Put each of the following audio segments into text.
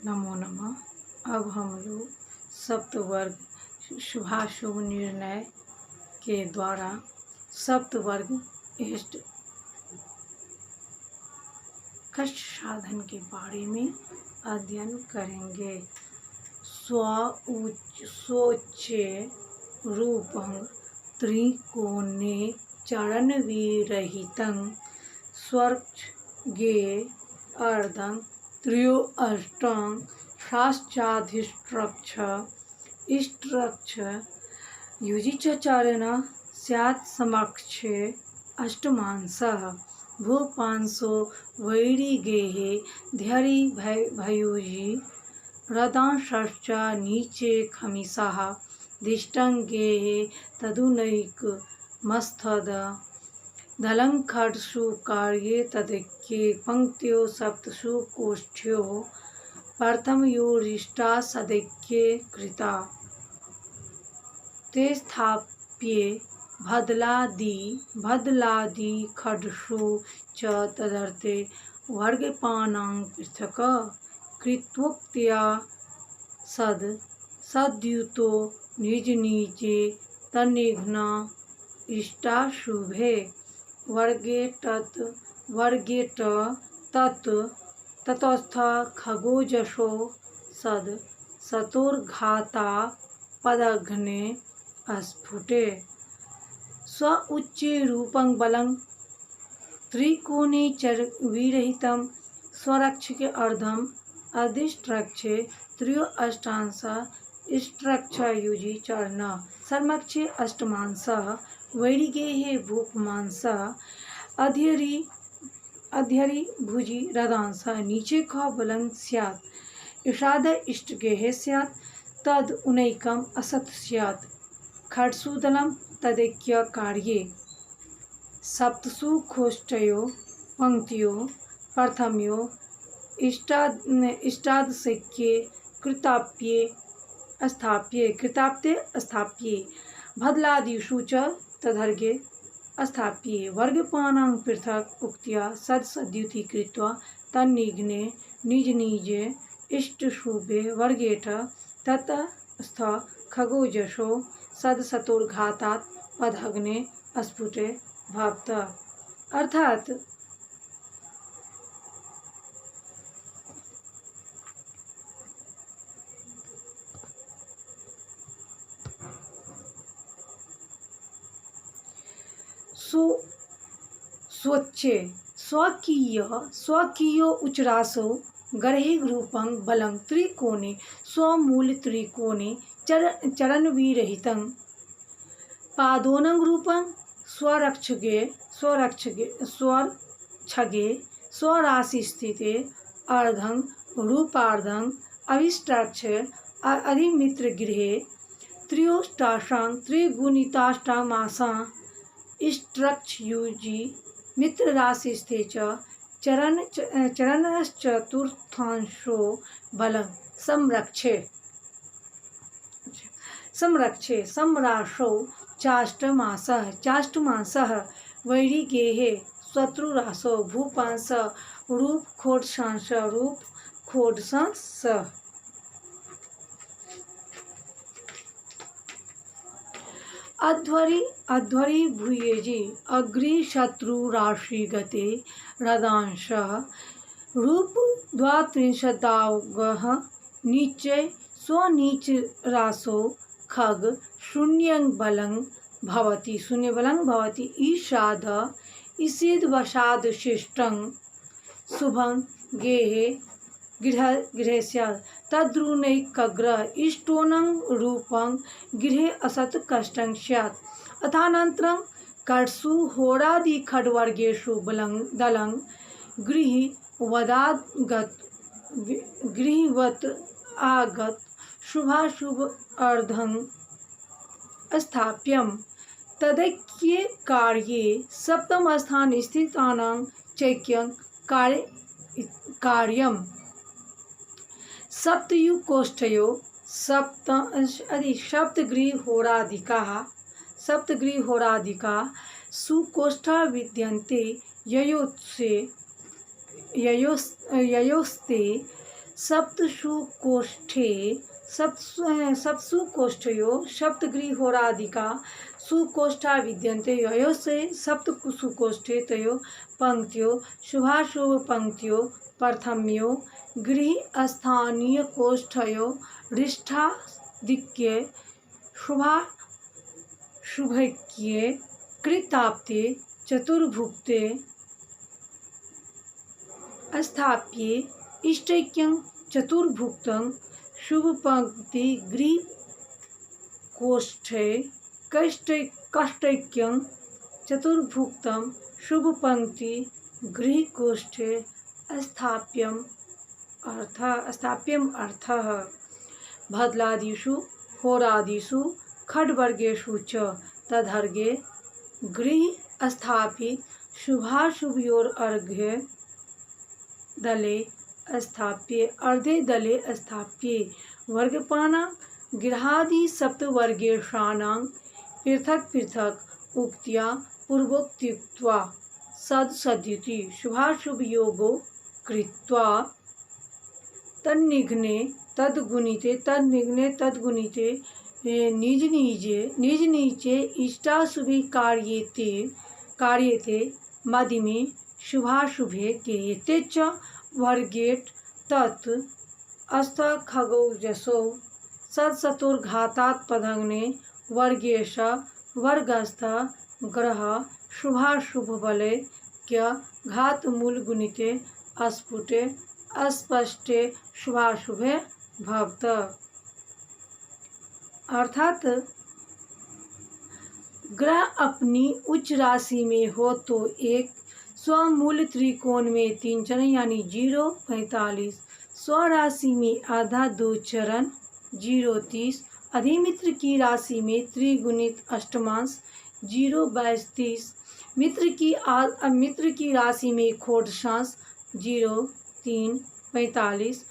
नमो नमः। अब हम लोग सप्तवर्ग शुभाशुभ निर्णय के द्वारा सप्तवर्ग इष्ट कष्ट साधन के बारे में अध्ययन करेंगे। स्वोच्चे रूपं त्रिकोणे चरणविरहितं स्वर्गे अर्धं त्र्योऽष्टं शाश्चाधिष्ठ्रक्ष इष्ट्रक्ष युजिचरण स्यात् समक्षे अष्टमांसः भूपांसो वैरिगेः ध्यरि भयोजि रदांश्च नीचे खमिषाः दिष्टङ्गेः तदुनैकमस्तद दलङ्खड्सु कार्ये तदैक्ये पङ्क्त्यो सप्तसु कोष्ठ्यो प्रथमयोरिष्टा सदैक्ये कृता ते स्थाप्ये भद्लादि खड्सु च तदर्थे वर्गपानां पृथक् कृत्वोक्त्या सद्युतो निज निजे तन्निघ्ना इष्टाशुभे वर्गे ततस्थ खगोजशो सतोर्घाता पदघ्ने स्फुटे स्व उच्चे रूपं बलं त्रिकोणे विरहितं स्वरक्षके अर्धम अधिष्ठ्रक्षे त्र्योऽष्टांश इष्ट्रक्ष युजि चरण समक्षे अष्टमांसः वैरिगेः भूपमांसः अध्यरि भुजि रदांसः नीचे ख बलं स्यात् इषाद इष्टगेः स्यात् तद उनैकम् असत् स्यात् खड्सु दलं तदैक्य कार्ये सप्तसु खोष्ठयो पंक्तियो प्रथमयो इष्टादशक्ये कृताप्ये स्थाप्ये भद्लादिषु च तदर्घे स्थाप्ये वर्गपानां पृथक् उक्त्या सद्युति कृत्वा तन्निघ्ने निज निजे इष्टशुभे वर्गेट ततस्थ खगोजशो सतोर्घातात् पदघ्ने स्फुटे भवत। अर्थात स्वकीय उच्चरासो गर्हे रूपं बलं त्रिकोणे स्वमूल त्रिकोणे चरणविरहितं पादोनं रूपं स्वरक्षगे स्वराशिस्थिते अर्धं रूपार्धं अविष्टाक्ष अधिमित्रगृहे त्र्योष्टाशां त्रिगुणिताष्टामासां इष्ट्रक्षयुजि मित्रराशिस्थे च चरणश्चतुर्थांशो बलं संरक्षे समराशौ चाष्टमांसः वैरिगेः शत्रुराशो भूपांस रूपखोड्सांस अध्वरि भूयेजि अग्रिशत्रुराशिगते रदांशः रूप द्वात्रिंशदावगः नीचे स्वनीचरासो खग शून्यं बलं भवति ईषाद ईषिद्वशाद् शिष्टं शुभं गृहे स्यात् तद्रुनैकग्र इष्टोनं रूपं गृहे असत् कष्टं स्यात् अथानन्तरं खड्सु होरादि खड्वर्गेषु दलं गृहवत् आगत शुभाशुभ अर्धं स्थाप्यं तदैक्ये कार्ये सप्तम स्थान स्थितानां चैक्यं कार्यं सप्तयुकोष्ठयो सप्तगृहोराधिका सुकोष्ठा विद्यन्ते ययोस्ते सप्तसु कोष्ठे सप्तसु कोष्ठयो सप्तग्रीहोरादिका सुकोष्ठा विद्यन्ते ययो से सप्तसु कोष्ठे तयो पंक्तियो शुभाशुभ पंक्तियो प्रथम्यो गृह स्थानीय कोष्ठयो रिष्ठादिक्ये शुभा शुभक्ये कृताप्ते चतुर्भुक्ते स्थाप्ये इष्टैक्यं चतुर्भुक्तं शुभपंक्ति गृह कोष्ठे कष्टैक्यं चतुर्भुक्तं शुभपंक्ति गृह कोष्ठे स्थाप्यम अर्थः भद्लादिषु होरादिषु खड्वर्गेषु च तदर्घ्ये गृह स्थापित शुभाशुभयोरर्घ्ये दले स्थाप्ये अर्धे दले स्थाप्ये वर्गपाना गृहादि सप्तवर्गेषाणां पृथक पृथक उक्त्या पूर्वोक्त्युक्त्वा सदसद्युति शुभाशुभयोगो कृत्वा तन्निघ्ने तद्गुणिते निज नीचे इष्टाशुभे कार्येते मध्यमे शुभाशुभे क्रियते च वर्गेट तत् अस्थखगोजसो सत्सतुर्घातात् पदग्ने वर्गेश वर्गस्थ ग्रह शुभाशुभबले क्या घात मूल गुणिते अस्फुटे अस्पष्टे शुभाशुभे भवत। अर्थात ग्रह अपनी उच्च राशि में हो तो एक स्वमूल त्रिकोण में 3 चरण यानी 0 45, स्व राशि में आधा 2 चरण 0 30, अधिमित्र की राशि में त्रिगुणित अष्टमांश 0 22 30, मित्र की राशि में खोटशांश 0 3 45,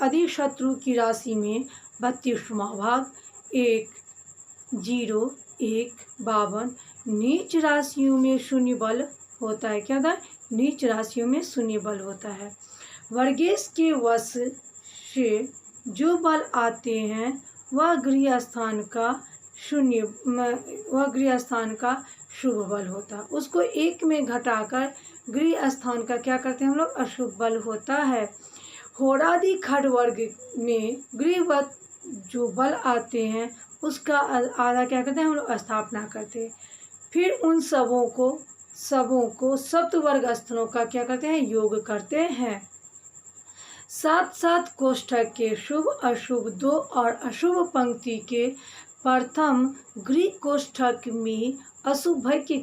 अधिशत्रु की राशि में 32वां भाग 1 0 1 52, नीच राशियों में शून्य बल होता है। क्या था? नीच राशियों में शून्य बल होता है। वर्गेश के वश से जो बल आते हैं वह गृह स्थान का शुभ बल होता है। उसको एक में घटाकर गृह स्थान का क्या करते हैं हम लोग? अशुभ बल होता है। होरादि खड वर्ग में गृहवत जो बल आते हैं उसका आधा क्या करते हैं हम लोग? स्थापना करते हैं। फिर उन सबों को सप्तवर्ग स्थलों का क्या करते हैं? योग करते हैं। 7 कोष्ठक के शुभ अशुभ 2 और अशुभ पंक्ति के प्रथम गृह कोष्ठक में अशुभ भाग्य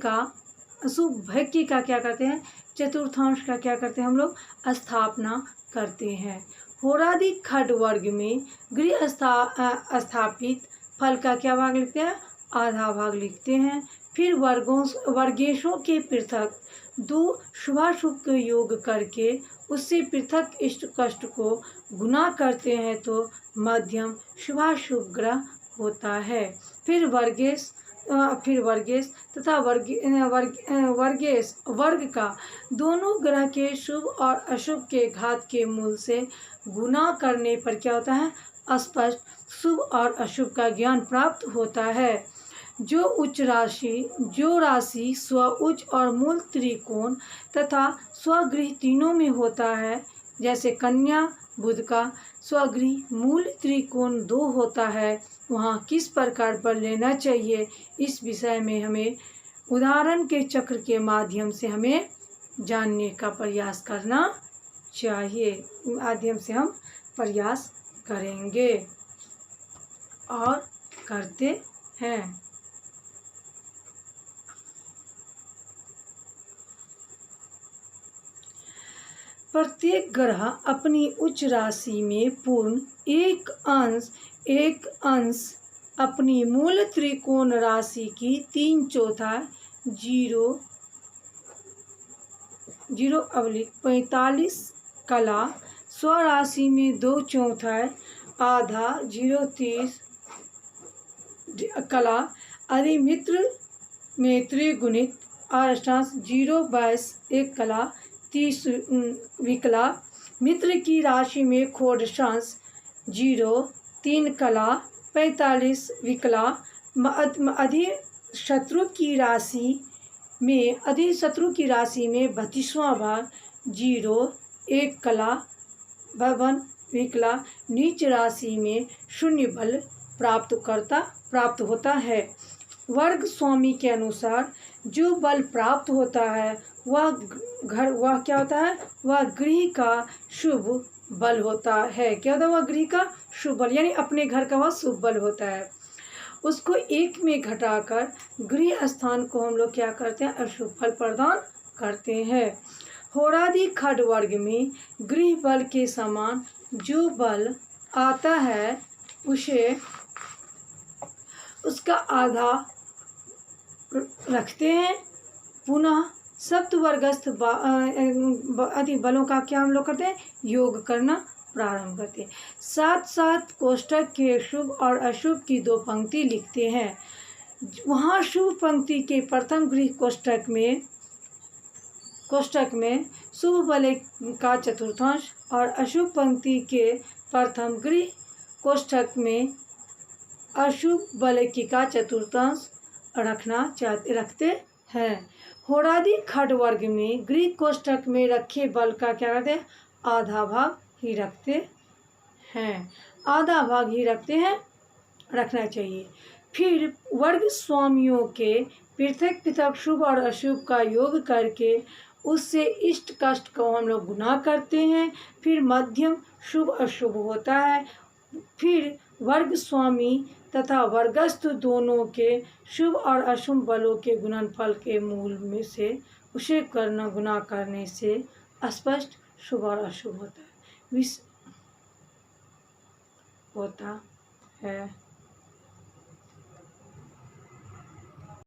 का क्या करते हैं? चतुर्थांश का क्या करते हैं हम लोग? स्थापना करते हैं। होरादि खड वर्ग में गृह स्थापित फल का क्या भाग लिखते हैं? आधा भाग लिखते हैं। फिर वर्गेशों के पृथक 2 शुभाशुभ को योग करके उससे पृथक इष्ट कष्ट को गुना करते हैं तो मध्यम शुभाशुभ ग्रह होता है। फिर वर्गेश तथा वर्ग का दोनों ग्रह के शुभ और अशुभ के घात के मूल से गुना करने पर क्या होता है? स्पष्ट शुभ और अशुभ का ज्ञान प्राप्त होता है। जो राशि स्व उच्च और मूल त्रिकोण तथा स्वगृह तीनों में होता है, जैसे कन्या बुध का स्वगृह मूल त्रिकोण 2 होता है, वहाँ किस प्रकार पर लेना चाहिए इस विषय में हमें उदाहरण के चक्र के माध्यम से हमें जानने का प्रयास करना चाहिए। माध्यम से हम प्रयास करेंगे और करते हैं। प्रत्येक ग्रह अपनी उच्च राशि में पूर्ण एक अंश अपनी मूल त्रिकोण राशि की 3/4 0/45 कला, स्वराशि में 2/4 आधा 0/30 कला, अधिमित्र में त्रिगुणित अष्टांश 0/22 1 कला 30 विकला, मित्र की राशि में खोडशांश 0, 3 कला, 45 विकला, अधिशत्रु की राशि में 32वां भाग 0, 1 कला, 52 विकला, नीच राशि में 0 बल प्राप्त होता है। वर्ग स्वामी के अनुसार जो बल प्राप्त होता है वह क्या होता है, वह गृह का शुभ बल होता है। क्या होता है, वह गृह का शुभ बल, यानी अपने घर का वह शुभ बल होता है। उसको 1 में घटाकर गृह स्थान को हम लोग क्या करते हैं, अशुभ फल प्रदान करते हैं। होरादि खड वर्ग में गृह बल के समान जो बल आता है उसे उसका आधा रखते हैं। पुनः सप्तवर्गस्थ आदि बलों का क्या हम लोग करते हैं, योग करना प्रारंभ करते हैं। साथ साथ कोष्ठक के शुभ और अशुभ की 2 पंक्ति लिखते हैं। वहाँ शुभ पंक्ति के प्रथम गृह कोष्ठक में शुभ बल का चतुर्थांश और अशुभ पंक्ति के प्रथम गृह कोष्ठक में अशुभ बल का चतुर्थांश रखते हैं। होरादि खड वर्ग में गृह कोष्ठक में रखे बल का क्या करते हैं, आधा भाग ही रखते हैं, रखना चाहिए। फिर वर्ग स्वामियों के पृथक शुभ और अशुभ का योग करके उससे इष्ट कष्ट को हम लोग गुना करते हैं। फिर मध्यम शुभ अशुभ होता है। फिर वर्ग स्वामी तथा वर्गस्थ दोनों के शुभ और अशुभ बलों के गुणनफल के मूल में से उसे गुना करने से स्पष्ट शुभ और अशुभ होता है।